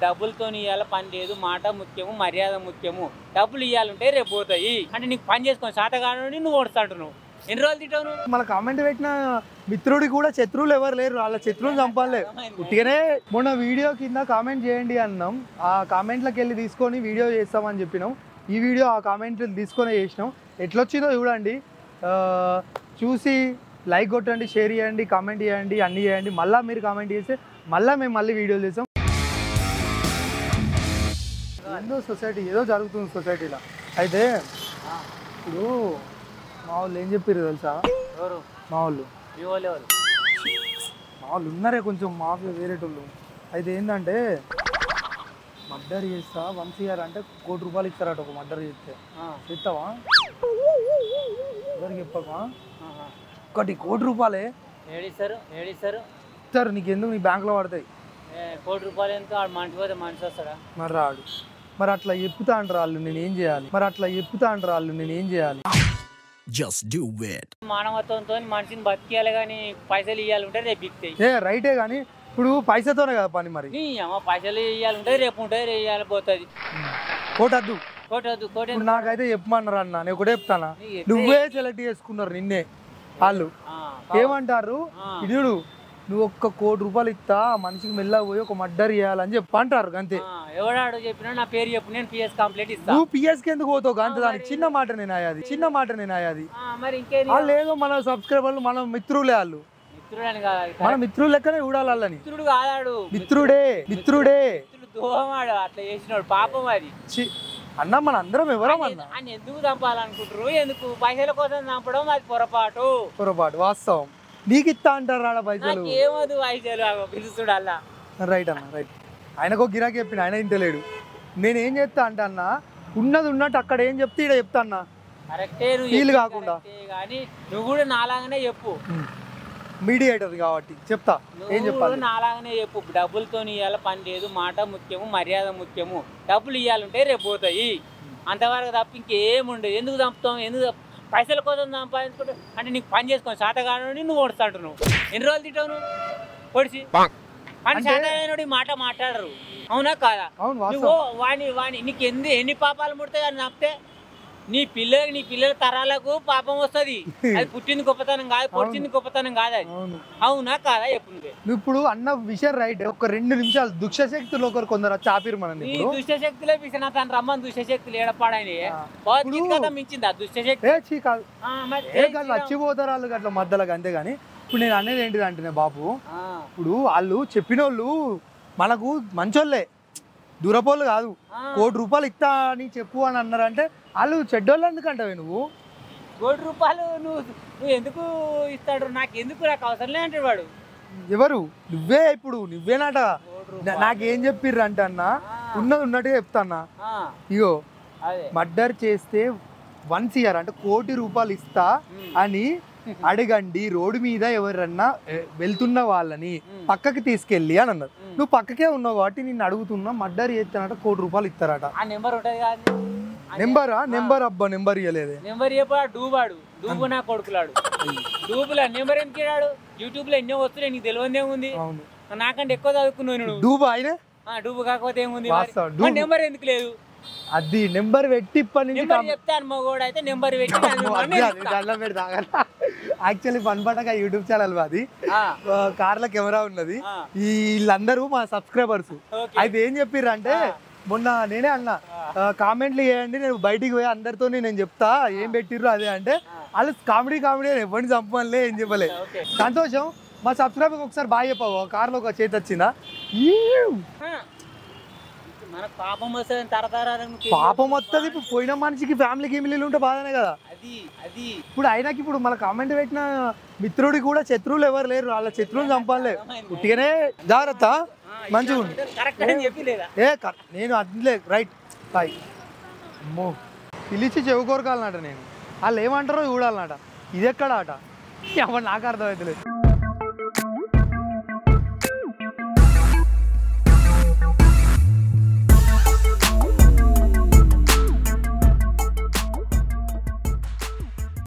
డబ్బులతో ఇవ్వాలి పని లేదు, మాట ముఖ్యము, మర్యాద ముఖ్యము. డబ్బులు ఇవ్వాలంటే రేపు పోతాయి అంటే నీకు పని చేసుకొని శాత కాని నువ్వు ఓడుస్తాంటున్నావు. ఎన్ని రోజులు తింటావు నువ్వు? మన కామెంట్ పెట్టిన మిత్రుడి కూడా శత్రువులు ఎవరు లేరు, వాళ్ళ శత్రువులు చంపాలే. ఉట్టిగానే మొన్న వీడియో కింద కామెంట్ చేయండి అన్నాం, ఆ కామెంట్లకు వెళ్ళి తీసుకొని వీడియో చేస్తామని చెప్పినాం. ఈ వీడియో ఆ కామెంట్లు తీసుకొని చేసినాం. ఎట్లొచ్చిందో చూడండి, చూసి లైక్ కొట్టండి, షేర్ చేయండి, కామెంట్ చేయండి, అన్నీ చేయండి. మళ్ళీ మీరు కామెంట్ చేస్తే మేము మళ్ళీ వీడియోలు చేస్తాం. ఏందో సొసైటీ ఏదో జరుగుతుంది సొసైటీలో. అయితే ఇప్పుడు మా వాళ్ళు ఏం చెప్పారు తెలుసా? ఎవరు మా వాళ్ళు ఉన్నారే కొంచెం మాఫియా వేరేటోళ్ళు. అయితే ఏంటంటే మర్డర్ చేస్తా 1 CR అంటే ₹1 కోటి ఇస్తారట ఒక మర్డర్ చేస్తే. చేస్తావా? ఎవరికి చెప్పమా? ₹1 కోటి ఏడిస్తారు సార్. నీకు ఎందుకు నీ బ్యాంకులో పడతాయి ₹1 కోటి ఎంత? మనిషి పోతే మనిషి వస్తాడా? మరి రాడు. మరి అట్లా చెప్తా అంటారు వాళ్ళు, నేను ఏం చేయాలి? Just do it. మానవత్వంతో మనిషిని బతికేయాలి కానీ పైసలు ఇవ్వాలి ఉంటే రేపు బిక్తాయి. రైటే కానీ ఇప్పుడు పైసతోనే కదా పని. మరి పైసలు ఇవ్వాలి ఉంటే రేపు ఉంటాయి, రేపు ఇవ్వాలి పోతుంది. కోటద్దు నాకైతే చెప్పమన్నారు అన్న, నేను ఒకటే చెప్తానా, నువ్వే సెలెక్ట్ చేసుకున్నారు నిన్నే. వాళ్ళు ఏమంటారు, ఇడు నువ్వు ₹1 కోటి ఇస్తా మనిషికి మెల్ల పోయి ఒక మర్డర్ చేయాలని చెప్పంటారు అంతే. ఎవడాడు చెప్పినా నా పేరు చెప్పు, నేను PS కంప్లీట్ ఇస్తా. నువ్వు PS కి ఎందుకు పోతావు అంతే? దానికి చిన్న మాట నేను అయ్యాది. మరి ఇంకేది? వాళ్ళు ఏదో మన సబ్స్క్రైబర్లు, మన మిత్రులే. వాళ్ళు మన మిత్రులు లెక్కనే చూడాలి వాళ్ళని. మిత్రుడు కాదాడు, మిత్రుడే దోహమాడు అట్లా చేసినాడు పాపం. అది అన్న మన అందరం ఎవరమన్నా ఆయన ఎందుకు చంపాలనుకుంటారు? ఎందుకు? పైసల కోసం చంపడం అది పొరపాటు. వాస్తవం. నీకు ఇస్తా అంటారు ఆడ పైసలు. ఏమదు పైసలు పిలుస్తుడు అలా. రైట్ అన్న, రైట్. ఆయనకు గిరాకీ చెప్పిన ఆయన ఇంటలేడు. నేనేం చెప్తా అంటే అన్న, ఉన్నది ఉన్నట్టు అక్కడ ఏం చెప్తే ఇక్కడ చెప్తా అన్న, కరెక్టే. ఫీల్ కాకుండా. కానీ నువ్వు కూడా నాలాగానే చెప్పు, మీడియేటర్ కాబట్టి చెప్తా. ఏం చెప్పాలి? నాలాగానే చెప్పు. డబ్బులతో ఇవ్వాలి పని లేదు, మాట ముఖ్యము, మర్యాద ముఖ్యము. డబ్బులు ఇవ్వాలంటే రేపు పోతాయి, అంతవరకు తప్ప ఇంకేముండదు. ఎందుకు చంపుతాం? ఎందుకు? పైసల కోసం సంపాదించుకుంటే అంటే నీకు పని చేసుకొని శాత కాని నువ్వు ఓడుస్తాంటున్నావు. ఎన్ని రోజులు తింటావు నువ్వు పొడిచి? పని శాతడి మాట మాట్లాడరు, అవునా కాదా? నువ్వు వాణి నీకు ఎన్ని పాపాలు ముడతాయి అని చంపితే నీ పిల్లల తరాలకు పాపం వస్తుంది. అది పుట్టింది గొప్పతనం కాదు, పొడిచింది గొప్పతనం కాదు. అది అవునా కాదా? ఎప్పుడు ఇప్పుడు అన్న విషయం రైట్. ఒక 2 నిమిషాలు దుష్టశక్తులు ఒకరు కొందరు చాపిరు మన దుష్టశక్తులే పిలిచిన తను రమ్మని దుష్టశక్తులు ఏడపాడని భగవద్గీత మించింది ఆ దుష్టశక్తి కాదు. నచ్చిపోతారు వాళ్ళు అట్లా మధ్యలోకి. అంతేగాని ఇప్పుడు నేను అనేది ఏంటిది అంటే బాబు, ఇప్పుడు వాళ్ళు చెప్పిన వాళ్ళు మనకు మంచోళ్ళే, దూరపోళ్ళు కాదు. ₹1 కోటి ఇస్తా అని చెప్పు అని అన్నారంటే వాళ్ళు చెడ్డోళ్ళు. ఎందుకంటావే నువ్వు? ₹1 కోటి నువ్వు ఎందుకు ఇస్తాడు? నాకు అవసరం లేదంటాడు వాడు. ఎవరు? నువ్వే. ఇప్పుడు నువ్వేనాట నాకేం చెప్పిర్రు అంటే అన్న, ఉన్నది ఉన్నట్టుగా చెప్తా అన్న. ఇగో మర్డర్ చేస్తే 1 CR అంటే ₹1 కోటి ఇస్తా అని అడగండి, రోడ్డు మీద ఎవరన్నా వెళ్తున్న వాళ్ళని పక్కకి తీసుకెళ్ళి అని అన్నారు. నువ్వు పక్కకే ఉన్నావు కాబట్టి నిన్ను అడుగుతున్నా, మర్డర్ చేస్తానట ₹1 కోటి ఇస్తారట. నెంబర్ అబ్బా నెంబర్ ఇవ్వలేదు. నెంబర్ చెప్పాడు డూబు నా కొడుకులాడు. డూబులా నెంబర్ ఎందుకు ఇవ్వడాడు? యూట్యూబ్ లో ఎన్నో వస్తున్నాయి, నీకు తెలియదు ఏముంది? నాకంటే ఎక్కువ చదువుకున్నావు. డూబు ఆయన డూబు కాకపోతే ఏముంది? నెంబర్ ఎందుకు లేదు? అది నెంబర్ పెట్టి ఇప్పటి నుంచి చెప్తాను. మగోడు అయితే నెంబర్ పెట్టి యాక్చువల్లీ పనపడక యూట్యూబ్ ఛానల్ అది, కార్ల కెమెరా ఉన్నది. వీళ్ళందరూ మా సబ్స్క్రైబర్స్. అయితే ఏం చెప్పిర్రు అంటే, మొన్న నేనే అన్నా కామెంట్లు చేయండి, నేను బయటికి పోయి అందరితో నేను చెప్తా ఏం పెట్టిర్రు అదే అంటే, వాళ్ళు కామెడీ ఎవరిని చంపలే, ఏం చెప్పలే. సంతోషం. మా సబ్స్క్రైబర్ ఒకసారి బాగా చెప్పావు. కార్లో ఒక చేతి వచ్చిందా? పాపం వస్తుంది. ఇప్పుడు పోయిన మనిషికి ఫ్యామిలీకి ఏమి ఉంటే బాధనే కదా. ఇప్పుడు ఆయనకి ఇప్పుడు మన కామెంట్ పెట్టిన మిత్రుడి కూడా శత్రువులు ఎవరు లేరు, వాళ్ళ శత్రువులు చంపాలే. ఉట్టిగానే జాగ్రత్త, మంచిగా ఉంది. నేను అదిలే రైట్ బాయ్. అమ్మో పిలిచి చెవుకోరకాలన్నట నేను. వాళ్ళు ఏమంటారో చూడాలన్నట. ఇది ఎక్కడ ఆట? ఎవరు నాకు అర్థమవుతలేదు.